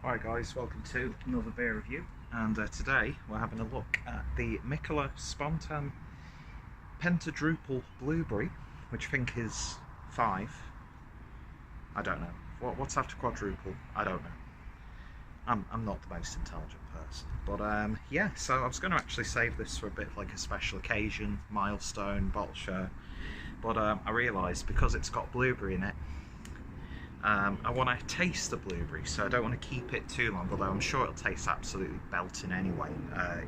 Alright guys, welcome to another beer review, and today we're having a look at the Mikkeller SpontanPentadrupelBlueberry, which I think is 5. I don't know. What's after quadruple? I don't know. I'm not the most intelligent person. But yeah, so I was going to actually save this for a bit of like a special occasion, milestone, bottle show, but I realised because it's got blueberry in it, I want to taste the blueberry, so I don't want to keep it too long, although I'm sure it'll taste absolutely belting anyway,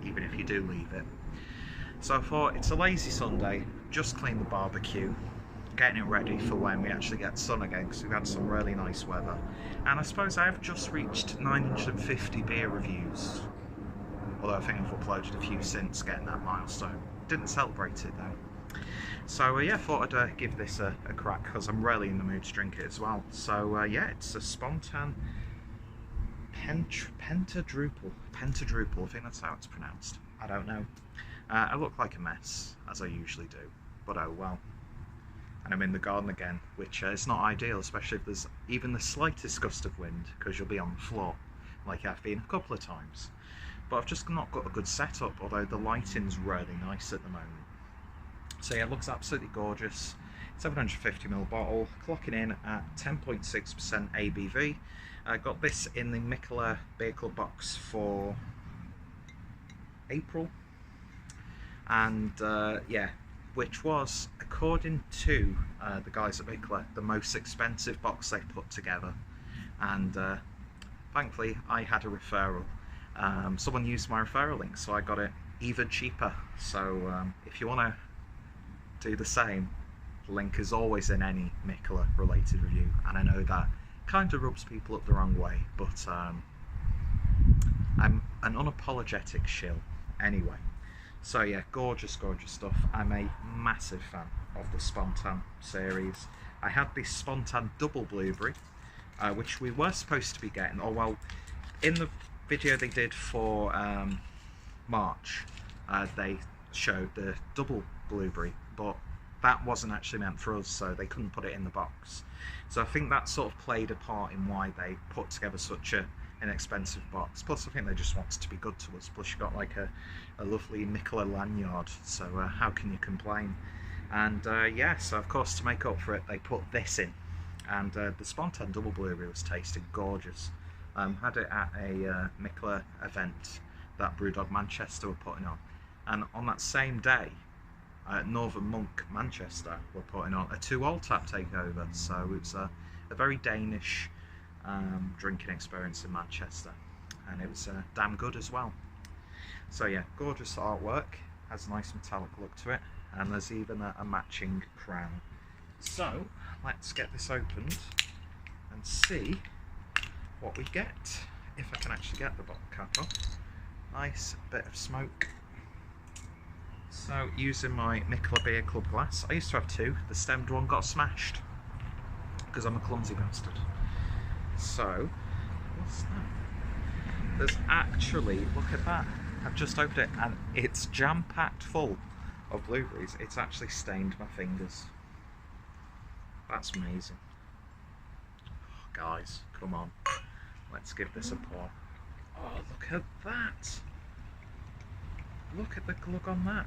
even if you do leave it. So I thought, it's a lazy Sunday, just clean the barbecue, getting it ready for when we actually get sun again, because we've had some really nice weather. And I suppose I've just reached 950 beer reviews, although I think I've uploaded a few since getting that milestone. Didn't celebrate it though. So yeah, I thought I'd give this a crack because I'm really in the mood to drink it as well. So yeah, it's a SpontanPentadruple, I think that's how it's pronounced. I don't know. I look like a mess, as I usually do, but oh well. And I'm in the garden again, which is not ideal, especially if there's even the slightest gust of wind, because you'll be on the floor, like I've been a couple of times. But I've just not got a good setup, although the lighting's really nice at the moment. So yeah, it looks absolutely gorgeous. 750ml bottle, clocking in at 10.6% ABV. I got this in the Mikkeller Beer Club box for April, and yeah, which was, according to the guys at Mikkeller, the most expensive box they've put together. And thankfully, I had a referral. Someone used my referral link, so I got it even cheaper. So if you want to do the same, the link is always in any Mikkeller related review, and I know that kind of rubs people up the wrong way, but I'm an unapologetic shill anyway. So yeah, gorgeous stuff. I'm a massive fan of the Spontan series. I had the Spontan Double Blueberry, which we were supposed to be getting, or well, in the video they did for March, they showed the double blueberry, but that wasn't actually meant for us, so they couldn't put it in the box. So I think that sort of played a part in why they put together such an inexpensive box. Plus I think they just wanted to be good to us, plus you got like a lovely Mikkeller lanyard, so how can you complain? And yeah, so of course to make up for it they put this in, and the Spontan Double Blueberry was tasting gorgeous. Had it at a Mikkeller event that Brewdog Manchester were putting on, and on that same day Northern Monk Manchester were putting on a 2-hole tap takeover, so it was a very Danish drinking experience in Manchester, and it was damn good as well. So yeah, gorgeous artwork, has a nice metallic look to it, and there's even a matching crown. So let's get this opened and see what we get, if I can actually get the bottle cap off. Nice bit of smoke. So using my Mikkeller Beer Club glass, I used to have 2, the stemmed one got smashed because I'm a clumsy bastard. So what's that? There's actually, look at that, I've just opened it and it's jam-packed full of blueberries. It's actually stained my fingers. That's amazing. Oh, guys, come on, let's give this a pour. Oh, look at that. Look at the glug on that.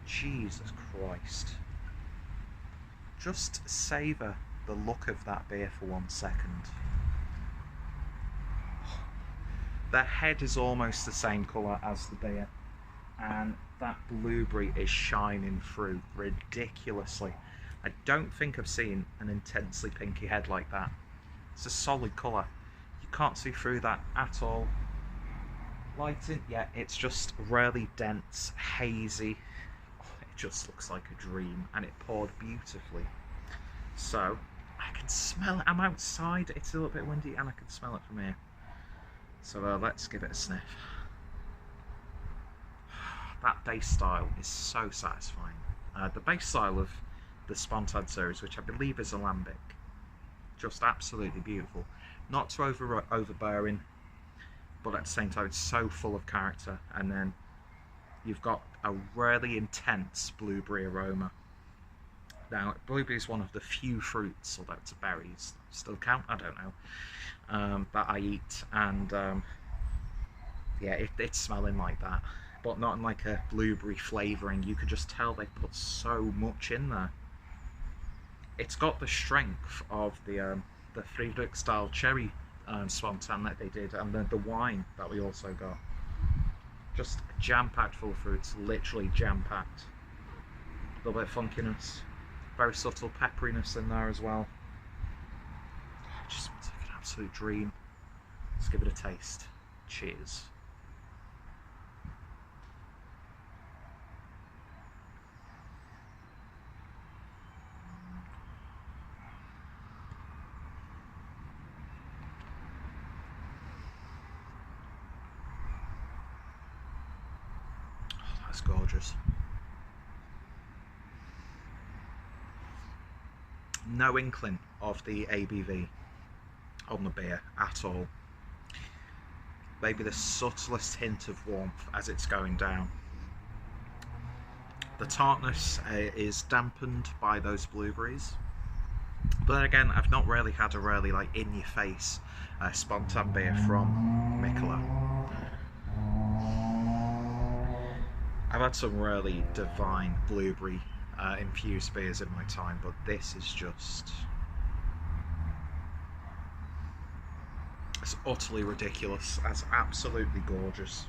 Jesus Christ. Just savour the look of that beer for 1 second. The head is almost the same colour as the beer, and that blueberry is shining through ridiculously. I don't think I've seen an intensely pinky head like that. It's a solid colour. You can't see through that at all. Lighting, yeah, it's just really dense, hazy. Oh, it just looks like a dream, and it poured beautifully. So I can smell it. I'm outside, it's a little bit windy, and I can smell it from here. So let's give it a sniff. That base style is so satisfying. The base style of the Spontan series, which I believe is alembic, just absolutely beautiful. Not too overbearing, but at the same time it's so full of character, and then you've got a really intense blueberry aroma. Now, blueberry is one of the few fruits, although it's a berries, still count, I don't know, that I eat, and yeah, it's smelling like that, but not in like a blueberry flavouring. You could just tell they put so much in there. It's got the strength of the Friedrich style cherry spontan that they did, and the wine that we also got. Just jam-packed full of fruits, literally jam-packed. A little bit of funkiness, very subtle pepperiness in there as well. Just smells like an absolute dream. Let's give it a taste. Cheers. Oh, that's gorgeous. No inkling of the ABV on the beer at all. Maybe the subtlest hint of warmth as it's going down. The tartness is dampened by those blueberries. But then again, I've not really had a really like in-your-face spontan beer from Mikkeller. I've had some really divine blueberry infused beers in my time, but this is just... it's utterly ridiculous. That's absolutely gorgeous.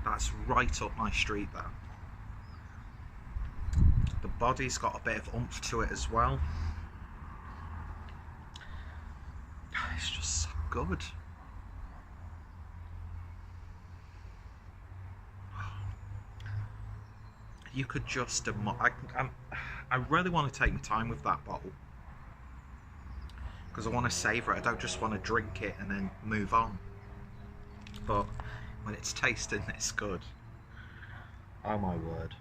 That's right up my street there. The body's got a bit of oomph to it as well. It's just so good. You could just I really want to take my time with that bottle, because I want to savour it. I don't just want to drink it and then move on. But when it's tasting this good, oh my word.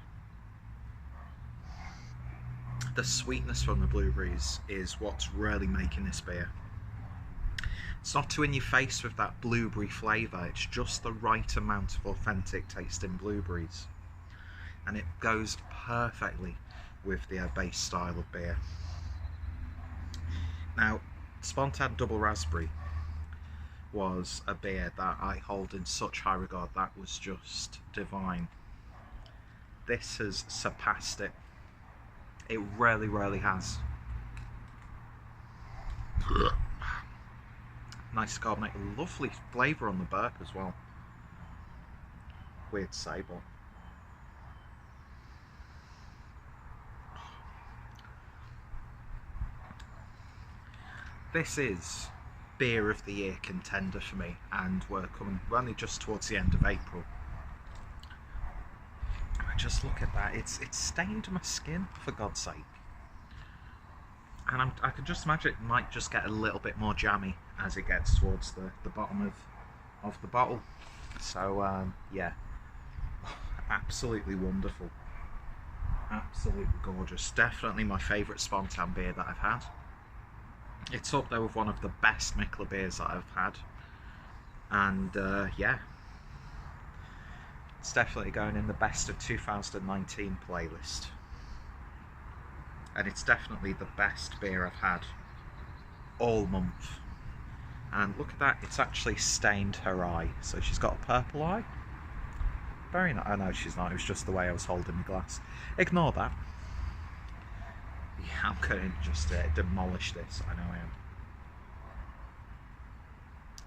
The sweetness from the blueberries is what's really making this beer. It's not too in your face with that blueberry flavour, it's just the right amount of authentic tasting blueberries. And it goes perfectly with the base style of beer. Now, Spontan Double Raspberry was a beer that I hold in such high regard. That was just divine. This has surpassed it. It really, really has. Nice carbonate, lovely flavour on the burp as well. Weird to say, but this is beer of the year contender for me, and we're only just towards the end of April. Just look at that, it's stained my skin, for God's sake. And I can just imagine it might just get a little bit more jammy as it gets towards the bottom of the bottle. So yeah, absolutely wonderful, absolutely gorgeous. Definitely my favourite spontan beer that I've had. It's up there with one of the best Mikkeller beers that I've had, and yeah, it's definitely going in the best of 2019 playlist, and it's definitely the best beer I've had all month. And look at that, it's actually stained her eye, so she's got a purple eye. Very nice. Oh no, she's not, it was just the way I was holding the glass. Ignore that. Yeah, I'm going to just demolish this, I know I am.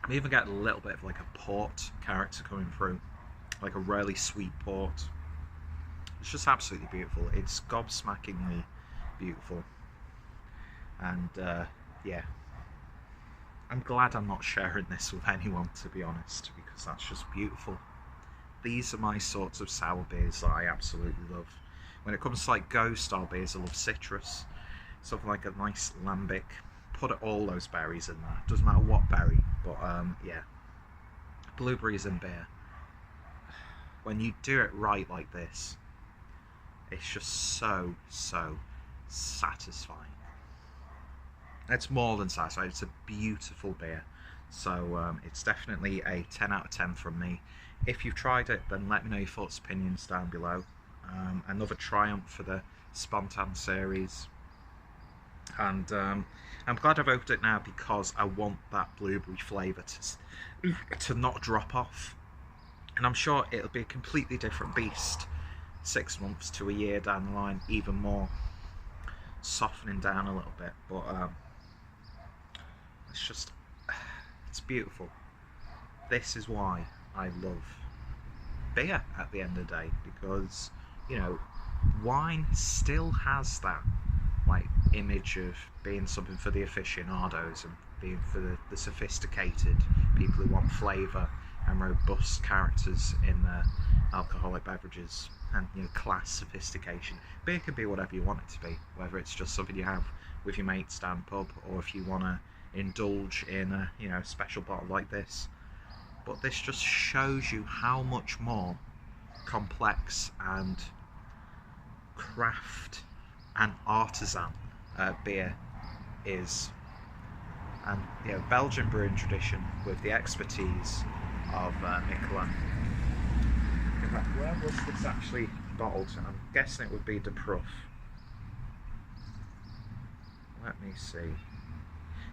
I'm even getting a little bit of like a port character coming through, like a really sweet port. It's just absolutely beautiful. It's gobsmackingly beautiful. And yeah, I'm glad I'm not sharing this with anyone, to be honest, because that's just beautiful. These are my sorts of sour beers that I absolutely love. When it comes to like go style beers, I love citrus, something like a nice lambic. Put all those berries in there, doesn't matter what berry, but yeah, blueberries in beer. When you do it right like this, it's just so satisfying. It's more than satisfying, it's a beautiful beer. So it's definitely a 10 out of 10 from me. If you've tried it, then let me know your thoughts, opinions down below. Another triumph for the Spontan series, and I'm glad I've opened it now because I want that blueberry flavour to not drop off, and I'm sure it'll be a completely different beast 6 months to a year down the line, even more softening down a little bit, but it's beautiful. This is why I love beer at the end of the day, because, you know, wine still has that like image of being something for the aficionados and being for the sophisticated people who want flavour and robust characters in their alcoholic beverages, and, you know, class sophistication. Beer can be whatever you want it to be, whether it's just something you have with your mates down the pub, or if you want to indulge in a, you know, special bottle like this. But this just shows you how much more complex and craft and artisan beer is. And, you know, Belgian brewing tradition with the expertise of Mikkeller. In fact, where was this actually bottled? I'm guessing it would be De Proef. Let me see.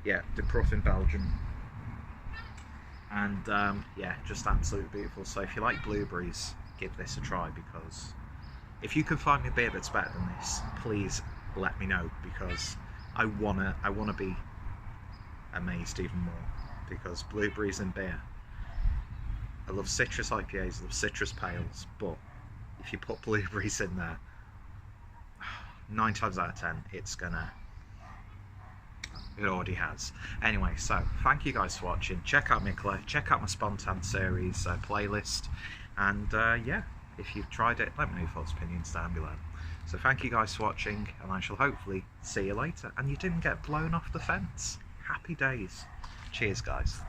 Yeah, De Proef in Belgium. And yeah, just absolutely beautiful. So if you like blueberries, give this a try, because if you can find me a beer that's better than this, please let me know, because I wanna be amazed even more, because blueberries and beer. I love citrus IPAs, I love citrus pales, but if you put blueberries in there, 9 times out of 10, it already has. Anyway, so thank you guys for watching. Check out Mikkeller, check out my Spontan series playlist, and yeah, if you've tried it, let me know your thoughts, opinions down below. So thank you guys for watching, and I shall hopefully see you later. And you didn't get blown off the fence. Happy days. Cheers, guys.